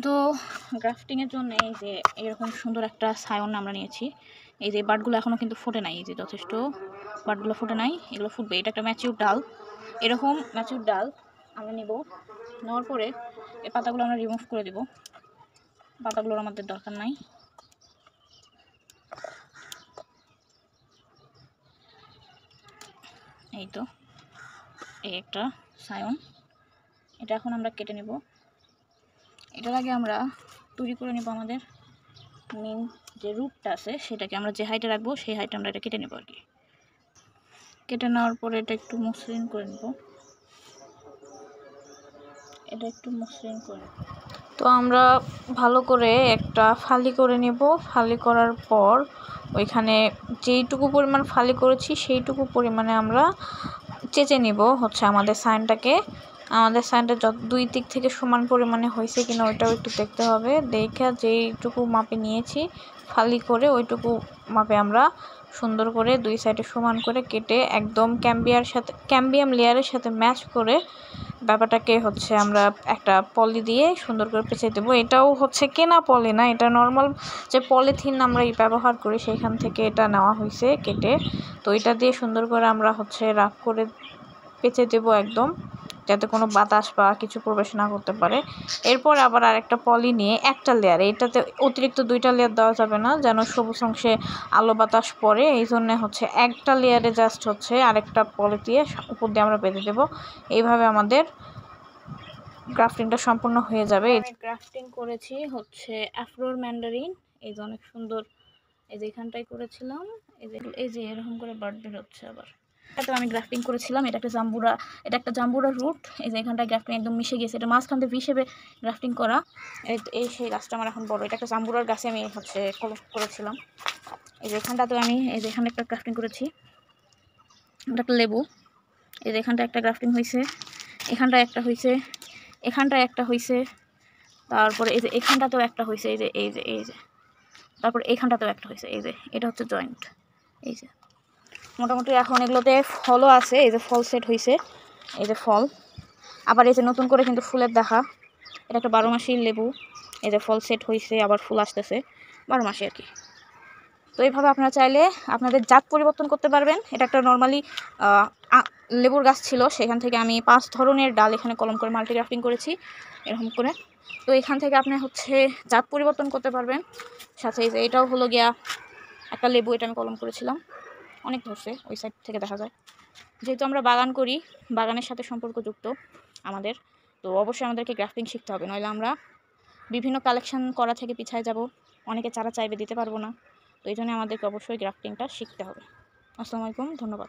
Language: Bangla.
তো গ্রাফটিংয়ের জন্য এই যে এরকম সুন্দর একটা সায়ন আমরা নিয়েছি। এই যে বাটগুলো এখনও কিন্তু ফোটে নাই, এই যে যথেষ্ট বাটগুলো ফোটে নাই, এগুলো ফুটবে। এটা একটা ম্যাচিউর ডাল, এরকম ম্যাচিউর ডাল আমরা নেব। নেওয়ার পরে এই পাতাগুলো আমরা রিমুভ করে দেব, পাতাগুলোর আমাদের দরকার নাই। এই তো এই একটা সায়ন, এটা এখন আমরা কেটে নেব। এটার আগে আমরা তৈরি করে নেব আমাদের মেন যে রুটটা আছে, সেটাকে আমরা যে হাইটে রাখবো সেই হাইটে আমরা এটা কেটে নেব আর কি। কেটে নেওয়ার পরে এটা একটু মসৃণ করে নেব, এটা একটু মসৃণ করে নেব। তো আমরা ভালো করে একটা ফালি করে নেব। ফালি করার পর ওইখানে যেইটুকু পরিমাণ ফালি করেছি সেইটুকু পরিমাণে আমরা চেঁচে নিব হচ্ছে আমাদের সাইনটাকে। আমাদের সাইনটা যত দুই দিক থেকে সমান পরিমাণে হয়েছে কিনা ওইটাও একটু দেখতে হবে। দেখে যেইটুকু মাপে নিয়েছি ফালি করে ওইটুকু মাপে আমরা সুন্দর করে দুই সাইডে সমান করে কেটে একদম ক্যাম্বিয়াম লেয়ারের সাথে ম্যাচ করে ব্যাপারটাকে হচ্ছে আমরা একটা পলি দিয়ে সুন্দর করে পেঁচিয়ে দেবো। এটাও হচ্ছে কেনা পলি না, এটা নর্মাল যে পলিথিন আমরা ব্যবহার করি সেইখান থেকে এটা নেওয়া হয়েছে কেটে। তো এটা দিয়ে সুন্দর করে আমরা হচ্ছে রাফ করে পেঁচে দেবো একদম, যাতে কোনো বাতাস বা কিছু প্রবেশ না করতে পারে। এরপর আবার আরেকটা পলি নিয়ে একটা লেয়ার, এটাতে অতিরিক্ত দুইটা লেয়ার দেওয়া যাবে না, যেন সবুজ অংশে আলো বাতাস পড়ে। এই জন্যে হচ্ছে একটা লেয়ারে জাস্ট হচ্ছে আরেকটা পলি দিয়ে উপর দিয়ে আমরা বেঁধে দেবো। এইভাবে আমাদের গ্রাফটিংটা সম্পূর্ণ হয়ে যাবে। আমি গ্রাফটিং করেছি হচ্ছে আফরোর ম্যান্ডারিন, এই যে অনেক সুন্দর, এই যে এখানটাই করেছিলাম, এই যে এরকম করে বার্ড বের হচ্ছে। আবার এটা আমি গ্রাফটিং করেছিলাম, এটা একটা জাম্বুরা রুট, এই যে এখানটায় গ্রাফটিং একদম মিশে গেছে, এটা মাঝখান থেকে হিসেবে গ্রাফটিং করা। এই সেই গাছটা আমার এখন বড়, এটা একটা জাম্বুরার গাছে আমি হচ্ছে কলম করেছিলাম। এই যে এখানটাতেও আমি এই যে এখানে একটা গ্রাফটিং করেছি, এটা একটা লেবু, এই যে এখানটা একটা গ্রাফটিং হয়েছে, এখানটায় একটা হয়েছে, এখানটায় একটা হয়েছে, তারপরে এই যে এখানটাতেও একটা হয়েছে, এই যে তারপর এইখানটাতেও একটা হয়েছে, এই যে এটা হচ্ছে জয়েন্ট। এই যে মোটামুটি এখন এগুলোতে ফলও আছে, এই যে ফল সেট হয়েছে, এই যে ফল। আবার এই যে নতুন করে কিন্তু ফুলের দেখা, এটা একটা 12 মাসি লেবু, এই যে ফল সেট হয়েছে, আবার ফুল আসতেছে 12 মাসে আর কি। তো এইভাবে আপনারা চাইলে আপনাদের জাত পরিবর্তন করতে পারবেন। এটা একটা নর্মালি লেবুর গাছ ছিল, সেখান থেকে আমি 5 ধরনের ডাল এখানে কলম করে মাল্টিগ্রাফটিং করেছি এরকম করে। তো এখান থেকে আপনি হচ্ছে জাত পরিবর্তন করতে পারবেন। সাথে এই যে এটাও হলো গিয়া একটা লেবু, এটা আমি কলম করেছিলাম, অনেক ধরছে, ওই সাইড থেকে দেখা যায়। যেহেতু আমরা বাগান করি, বাগানের সাথে সম্পর্কযুক্ত আমাদের, তো অবশ্যই আমাদেরকে গ্রাফটিং শিখতে হবে, নইলে আমরা বিভিন্ন কালেকশন করা থেকে পিছায় যাব, অনেকে চারা চাইবে দিতে পারবো না। তো এই জন্য আমাদেরকে অবশ্যই গ্রাফটিংটা শিখতে হবে। আসসালামু আলাইকুম, ধন্যবাদ।